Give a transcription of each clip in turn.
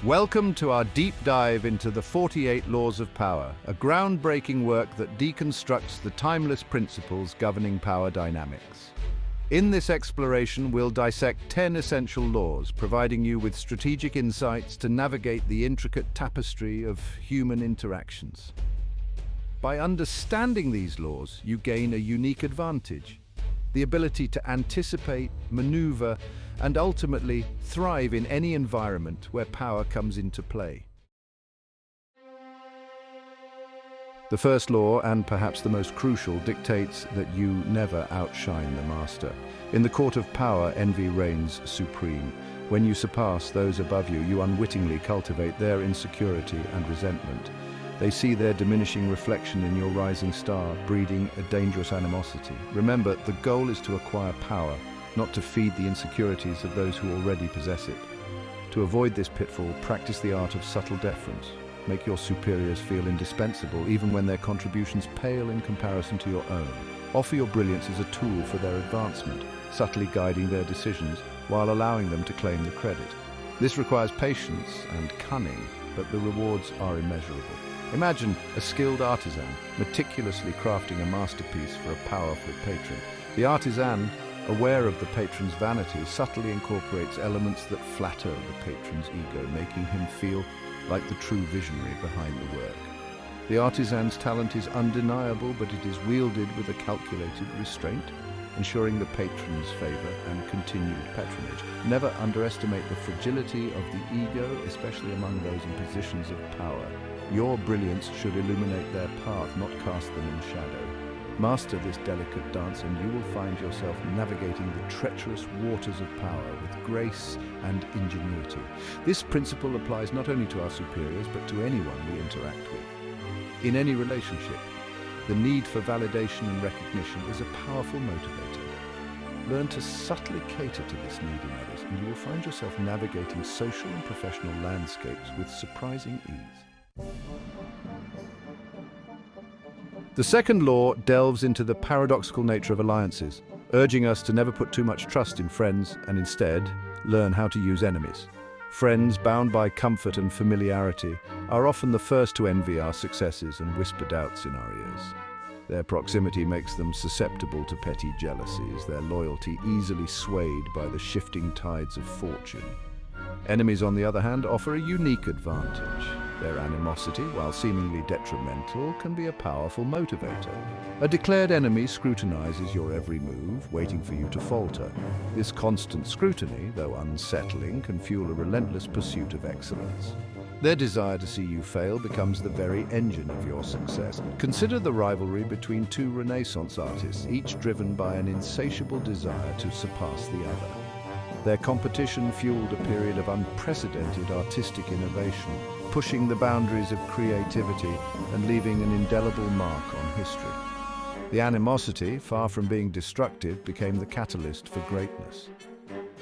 Welcome to our deep dive into the 48 Laws of Power, a groundbreaking work that deconstructs the timeless principles governing power dynamics. In this exploration, we'll dissect 10 essential laws, providing you with strategic insights to navigate the intricate tapestry of human interactions. By understanding these laws, you gain a unique advantage: the ability to anticipate, maneuver, and ultimately thrive in any environment where power comes into play. The first law, and perhaps the most crucial, dictates that you never outshine the master. In the court of power, envy reigns supreme. When you surpass those above you, you unwittingly cultivate their insecurity and resentment. They see their diminishing reflection in your rising star, breeding a dangerous animosity. Remember, the goal is to acquire power, not to feed the insecurities of those who already possess it. To avoid this pitfall, practice the art of subtle deference. Make your superiors feel indispensable, even when their contributions pale in comparison to your own. Offer your brilliance as a tool for their advancement, subtly guiding their decisions while allowing them to claim the credit. This requires patience and cunning, but the rewards are immeasurable. Imagine a skilled artisan meticulously crafting a masterpiece for a powerful patron. The artisan, aware of the patron's vanity, subtly incorporates elements that flatter the patron's ego, making him feel like the true visionary behind the work. The artisan's talent is undeniable, but it is wielded with a calculated restraint, ensuring the patron's favor and continued patronage. Never underestimate the fragility of the ego, especially among those in positions of power. Your brilliance should illuminate their path, not cast them in shadow. Master this delicate dance and you will find yourself navigating the treacherous waters of power with grace and ingenuity. This principle applies not only to our superiors, but to anyone we interact with. In any relationship, the need for validation and recognition is a powerful motivator. Learn to subtly cater to this need in others, and you will find yourself navigating social and professional landscapes with surprising ease. The second law delves into the paradoxical nature of alliances, urging us to never put too much trust in friends and instead learn how to use enemies. Friends, bound by comfort and familiarity, are often the first to envy our successes and whisper doubts in our ears. Their proximity makes them susceptible to petty jealousies, their loyalty easily swayed by the shifting tides of fortune. Enemies, on the other hand, offer a unique advantage. Their animosity, while seemingly detrimental, can be a powerful motivator. A declared enemy scrutinizes your every move, waiting for you to falter. This constant scrutiny, though unsettling, can fuel a relentless pursuit of excellence. Their desire to see you fail becomes the very engine of your success. Consider the rivalry between two Renaissance artists, each driven by an insatiable desire to surpass the other. Their competition fueled a period of unprecedented artistic innovation, pushing the boundaries of creativity and leaving an indelible mark on history. The animosity, far from being destructive, became the catalyst for greatness.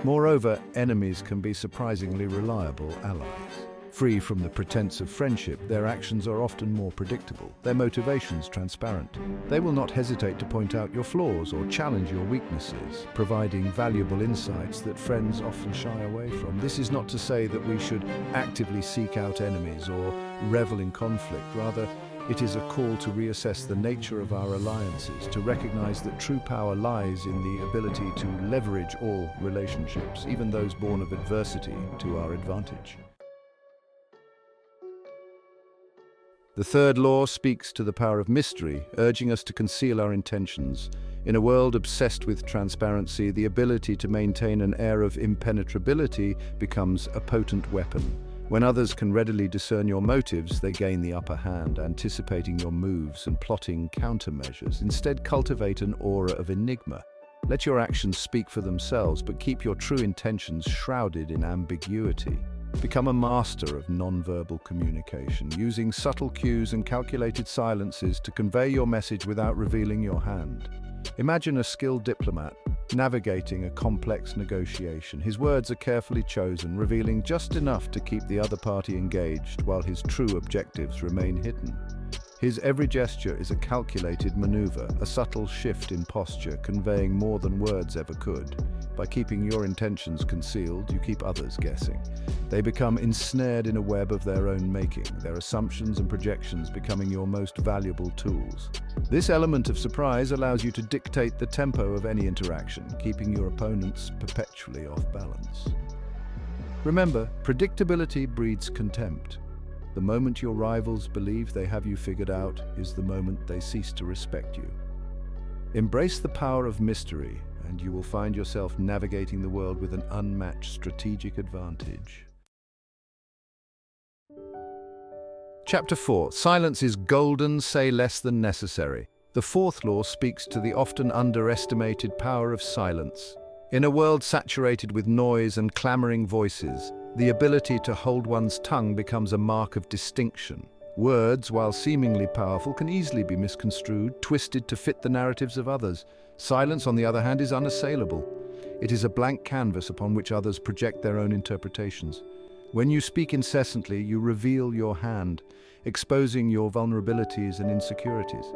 Moreover, enemies can be surprisingly reliable allies. Free from the pretense of friendship, their actions are often more predictable, their motivations transparent. They will not hesitate to point out your flaws or challenge your weaknesses, providing valuable insights that friends often shy away from. This is not to say that we should actively seek out enemies or revel in conflict. Rather, it is a call to reassess the nature of our alliances, to recognize that true power lies in the ability to leverage all relationships, even those born of adversity, to our advantage. The third law speaks to the power of mystery, urging us to conceal our intentions. In a world obsessed with transparency, the ability to maintain an air of impenetrability becomes a potent weapon. When others can readily discern your motives, they gain the upper hand, anticipating your moves and plotting countermeasures. Instead, cultivate an aura of enigma. Let your actions speak for themselves, but keep your true intentions shrouded in ambiguity. Become a master of nonverbal communication, using subtle cues and calculated silences to convey your message without revealing your hand. Imagine a skilled diplomat navigating a complex negotiation. His words are carefully chosen, revealing just enough to keep the other party engaged while his true objectives remain hidden. His every gesture is a calculated maneuver, a subtle shift in posture, conveying more than words ever could. By keeping your intentions concealed, you keep others guessing. They become ensnared in a web of their own making, their assumptions and projections becoming your most valuable tools. This element of surprise allows you to dictate the tempo of any interaction, keeping your opponents perpetually off balance. Remember, predictability breeds contempt. The moment your rivals believe they have you figured out is the moment they cease to respect you. Embrace the power of mystery, and you will find yourself navigating the world with an unmatched strategic advantage. Chapter 4. Silence is golden, say less than necessary. The fourth law speaks to the often underestimated power of silence. In a world saturated with noise and clamoring voices, the ability to hold one's tongue becomes a mark of distinction. Words, while seemingly powerful, can easily be misconstrued, twisted to fit the narratives of others. Silence, on the other hand, is unassailable. It is a blank canvas upon which others project their own interpretations. When you speak incessantly, you reveal your hand, exposing your vulnerabilities and insecurities.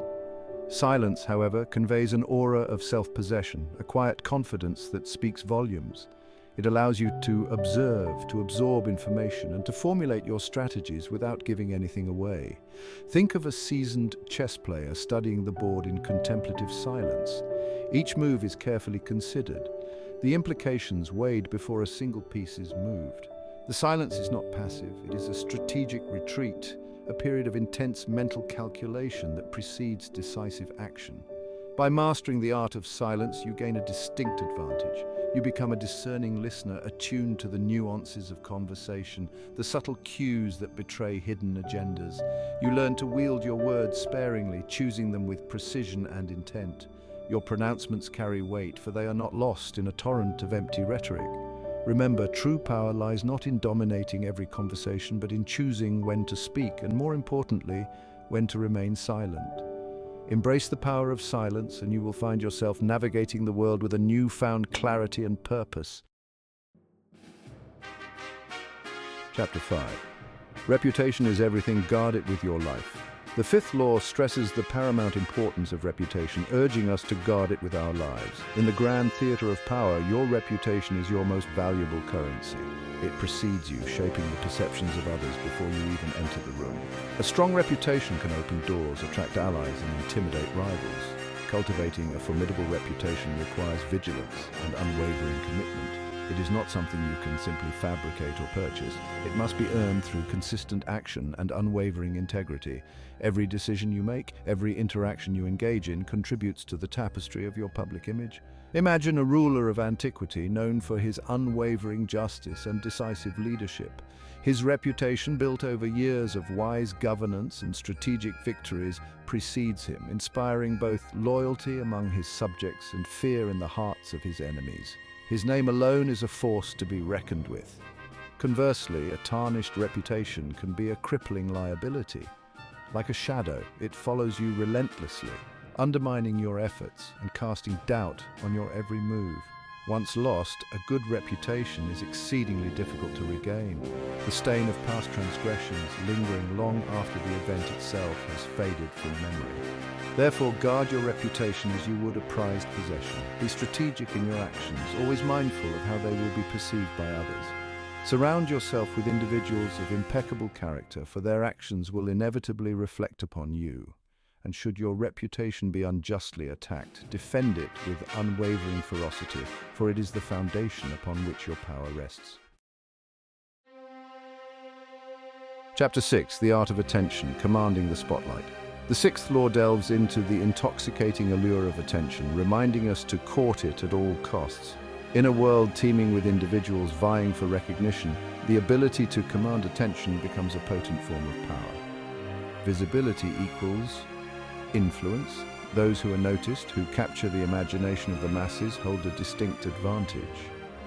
Silence, however, conveys an aura of self-possession, a quiet confidence that speaks volumes. It allows you to observe, to absorb information, and to formulate your strategies without giving anything away. Think of a seasoned chess player studying the board in contemplative silence. Each move is carefully considered, the implications weighed before a single piece is moved. The silence is not passive, it is a strategic retreat, a period of intense mental calculation that precedes decisive action. By mastering the art of silence, you gain a distinct advantage. You become a discerning listener, attuned to the nuances of conversation, the subtle cues that betray hidden agendas. You learn to wield your words sparingly, choosing them with precision and intent. Your pronouncements carry weight, for they are not lost in a torrent of empty rhetoric. Remember, true power lies not in dominating every conversation, but in choosing when to speak, and more importantly, when to remain silent. Embrace the power of silence, and you will find yourself navigating the world with a newfound clarity and purpose. Chapter 5. Reputation is everything, guard it with your life. The fifth law stresses the paramount importance of reputation, urging us to guard it with our lives. In the grand theater of power, your reputation is your most valuable currency. It precedes you, shaping the perceptions of others before you even enter the room. A strong reputation can open doors, attract allies, and intimidate rivals. Cultivating a formidable reputation requires vigilance and unwavering commitment. It is not something you can simply fabricate or purchase. It must be earned through consistent action and unwavering integrity. Every decision you make, every interaction you engage in, contributes to the tapestry of your public image. Imagine a ruler of antiquity known for his unwavering justice and decisive leadership. His reputation, built over years of wise governance and strategic victories, precedes him, inspiring both loyalty among his subjects and fear in the hearts of his enemies. His name alone is a force to be reckoned with. Conversely, a tarnished reputation can be a crippling liability. Like a shadow, it follows you relentlessly, undermining your efforts and casting doubt on your every move. Once lost, a good reputation is exceedingly difficult to regain, the stain of past transgressions lingering long after the event itself has faded from memory. Therefore, guard your reputation as you would a prized possession. Be strategic in your actions, always mindful of how they will be perceived by others. Surround yourself with individuals of impeccable character, for their actions will inevitably reflect upon you. And should your reputation be unjustly attacked, defend it with unwavering ferocity, for it is the foundation upon which your power rests. Chapter 6. The Art of Attention, Commanding the Spotlight. The sixth law delves into the intoxicating allure of attention, reminding us to court it at all costs. In a world teeming with individuals vying for recognition, the ability to command attention becomes a potent form of power. Visibility equals influence. Those who are noticed, who capture the imagination of the masses, hold a distinct advantage.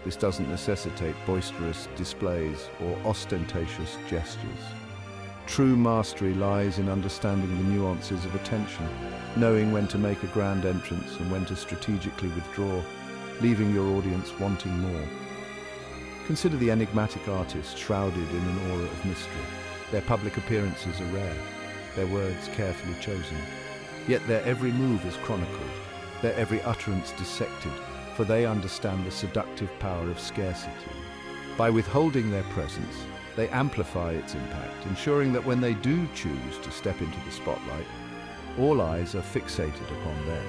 This doesn't necessitate boisterous displays or ostentatious gestures. True mastery lies in understanding the nuances of attention, knowing when to make a grand entrance and when to strategically withdraw, leaving your audience wanting more. Consider the enigmatic artists shrouded in an aura of mystery. Their public appearances are rare, their words carefully chosen. Yet their every move is chronicled, their every utterance dissected, for they understand the seductive power of scarcity. By withholding their presence, they amplify its impact, ensuring that when they do choose to step into the spotlight, all eyes are fixated upon them.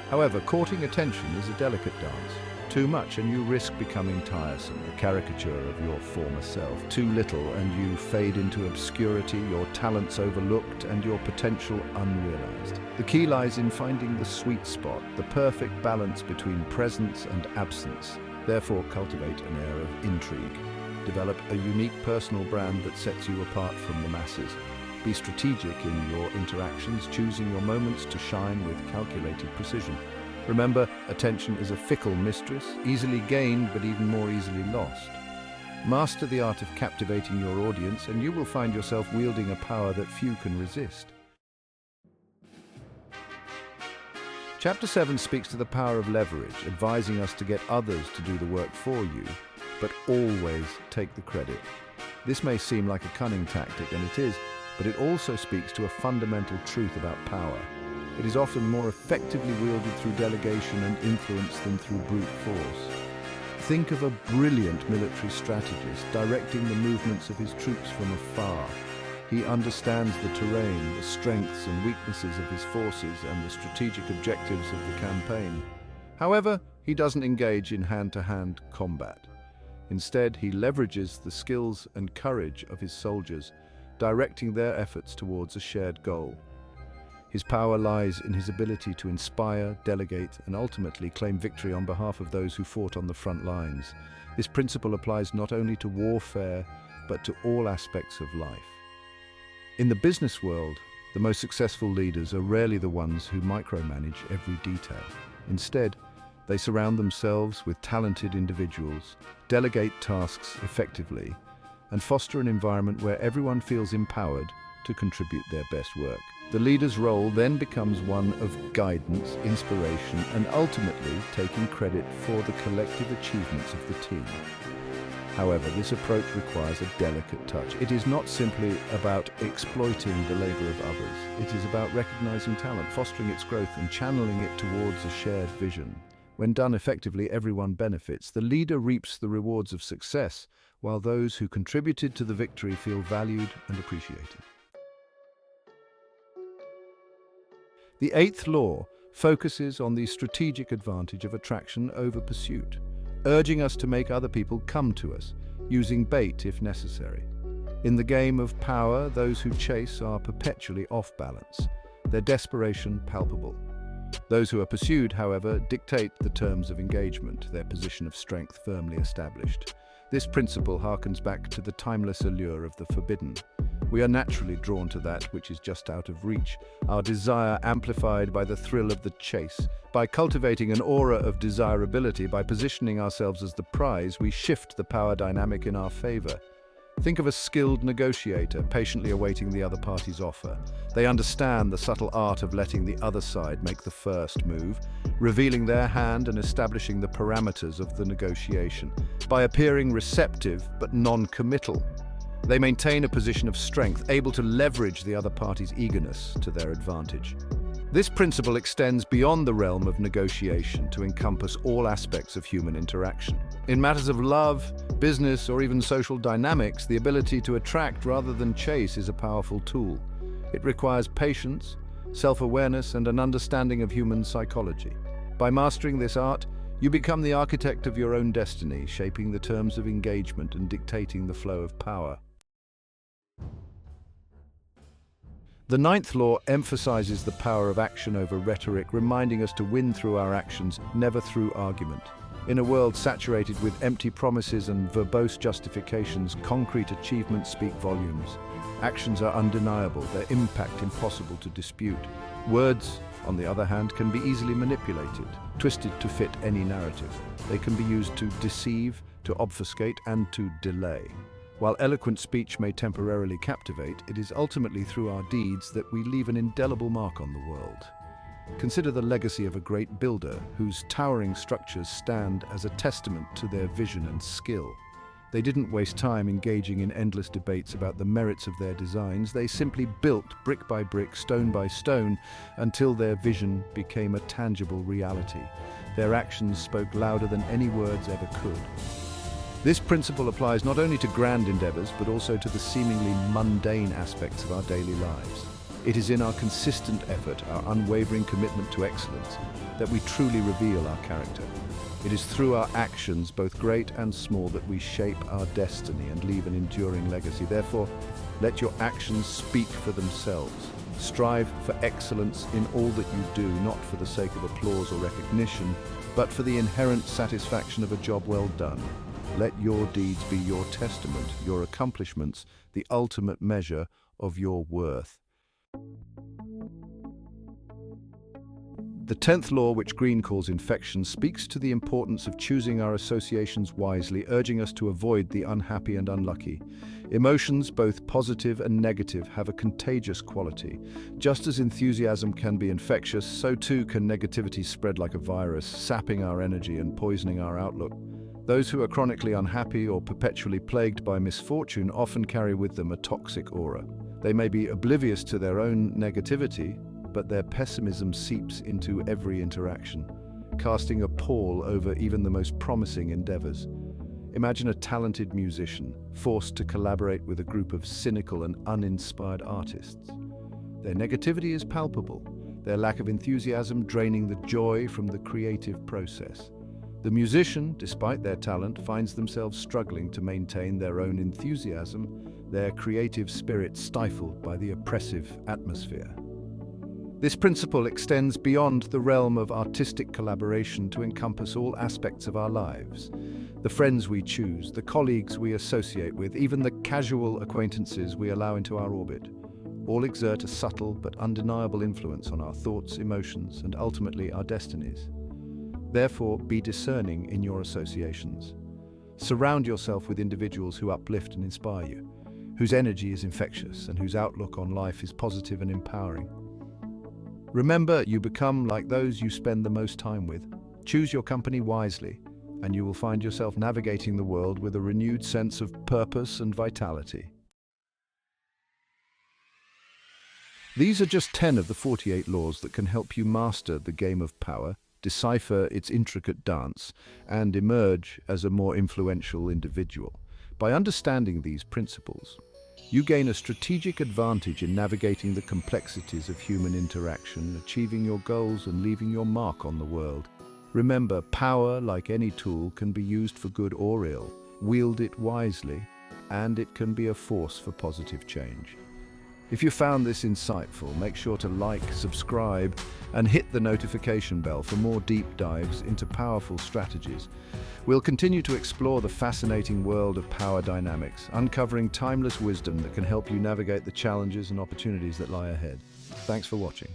However, courting attention is a delicate dance. Too much and you risk becoming tiresome, a caricature of your former self. Too little and you fade into obscurity, your talents overlooked and your potential unrealized. The key lies in finding the sweet spot, the perfect balance between presence and absence. Therefore, cultivate an air of intrigue. Develop a unique personal brand that sets you apart from the masses. Be strategic in your interactions, choosing your moments to shine with calculated precision. Remember, attention is a fickle mistress, easily gained but even more easily lost. Master the art of captivating your audience and you will find yourself wielding a power that few can resist. Chapter 7 speaks to the power of leverage, advising us to get others to do the work for you, but always take the credit. This may seem like a cunning tactic, and it is, but it also speaks to a fundamental truth about power. It is often more effectively wielded through delegation and influence than through brute force. Think of a brilliant military strategist directing the movements of his troops from afar. He understands the terrain, the strengths and weaknesses of his forces, and the strategic objectives of the campaign. However, he doesn't engage in hand-to-hand combat. Instead, he leverages the skills and courage of his soldiers, directing their efforts towards a shared goal. His power lies in his ability to inspire, delegate, and ultimately claim victory on behalf of those who fought on the front lines. This principle applies not only to warfare, but to all aspects of life. In the business world, the most successful leaders are rarely the ones who micromanage every detail. Instead, they surround themselves with talented individuals, delegate tasks effectively, and foster an environment where everyone feels empowered to contribute their best work. The leader's role then becomes one of guidance, inspiration, and ultimately taking credit for the collective achievements of the team. However, this approach requires a delicate touch. It is not simply about exploiting the labor of others. It is about recognizing talent, fostering its growth, and channeling it towards a shared vision. When done effectively, everyone benefits. The leader reaps the rewards of success, while those who contributed to the victory feel valued and appreciated. The 8th law focuses on the strategic advantage of attraction over pursuit, urging us to make other people come to us, using bait if necessary. In the game of power, those who chase are perpetually off balance, their desperation palpable. Those who are pursued, however, dictate the terms of engagement, their position of strength firmly established. This principle harkens back to the timeless allure of the forbidden. We are naturally drawn to that which is just out of reach, our desire amplified by the thrill of the chase. By cultivating an aura of desirability, by positioning ourselves as the prize, we shift the power dynamic in our favor. Think of a skilled negotiator patiently awaiting the other party's offer. They understand the subtle art of letting the other side make the first move, revealing their hand and establishing the parameters of the negotiation. By appearing receptive but non-committal, they maintain a position of strength, able to leverage the other party's eagerness to their advantage. This principle extends beyond the realm of negotiation to encompass all aspects of human interaction. In matters of love, business, or even social dynamics, the ability to attract rather than chase is a powerful tool. It requires patience, self-awareness, and an understanding of human psychology. By mastering this art, you become the architect of your own destiny, shaping the terms of engagement and dictating the flow of power. The 9th law emphasizes the power of action over rhetoric, reminding us to win through our actions, never through argument. In a world saturated with empty promises and verbose justifications, concrete achievements speak volumes. Actions are undeniable, their impact impossible to dispute. Words, on the other hand, can be easily manipulated, twisted to fit any narrative. They can be used to deceive, to obfuscate, and to delay. While eloquent speech may temporarily captivate, it is ultimately through our deeds that we leave an indelible mark on the world. Consider the legacy of a great builder whose towering structures stand as a testament to their vision and skill. They didn't waste time engaging in endless debates about the merits of their designs. They simply built brick by brick, stone by stone, until their vision became a tangible reality. Their actions spoke louder than any words ever could. This principle applies not only to grand endeavors, but also to the seemingly mundane aspects of our daily lives. It is in our consistent effort, our unwavering commitment to excellence, that we truly reveal our character. It is through our actions, both great and small, that we shape our destiny and leave an enduring legacy. Therefore, let your actions speak for themselves. Strive for excellence in all that you do, not for the sake of applause or recognition, but for the inherent satisfaction of a job well done. Let your deeds be your testament, your accomplishments, the ultimate measure of your worth. The 10th law, which Green calls infection, speaks to the importance of choosing our associations wisely, urging us to avoid the unhappy and unlucky. Emotions, both positive and negative, have a contagious quality. Just as enthusiasm can be infectious, so too can negativity spread like a virus, sapping our energy and poisoning our outlook. Those who are chronically unhappy or perpetually plagued by misfortune often carry with them a toxic aura. They may be oblivious to their own negativity, but their pessimism seeps into every interaction, casting a pall over even the most promising endeavors. Imagine a talented musician forced to collaborate with a group of cynical and uninspired artists. Their negativity is palpable, their lack of enthusiasm draining the joy from the creative process. The musician, despite their talent, finds themselves struggling to maintain their own enthusiasm, their creative spirit stifled by the oppressive atmosphere. This principle extends beyond the realm of artistic collaboration to encompass all aspects of our lives. The friends we choose, the colleagues we associate with, even the casual acquaintances we allow into our orbit, all exert a subtle but undeniable influence on our thoughts, emotions, and ultimately our destinies. Therefore, be discerning in your associations. Surround yourself with individuals who uplift and inspire you, whose energy is infectious and whose outlook on life is positive and empowering. Remember, you become like those you spend the most time with. Choose your company wisely, and you will find yourself navigating the world with a renewed sense of purpose and vitality. These are just 10 of the 48 laws that can help you master the game of power, decipher its intricate dance, and emerge as a more influential individual. By understanding these principles, you gain a strategic advantage in navigating the complexities of human interaction, achieving your goals and leaving your mark on the world. Remember, power, like any tool, can be used for good or ill. Wield it wisely, and it can be a force for positive change. If you found this insightful, make sure to like, subscribe, and hit the notification bell for more deep dives into powerful strategies. We'll continue to explore the fascinating world of power dynamics, uncovering timeless wisdom that can help you navigate the challenges and opportunities that lie ahead. Thanks for watching.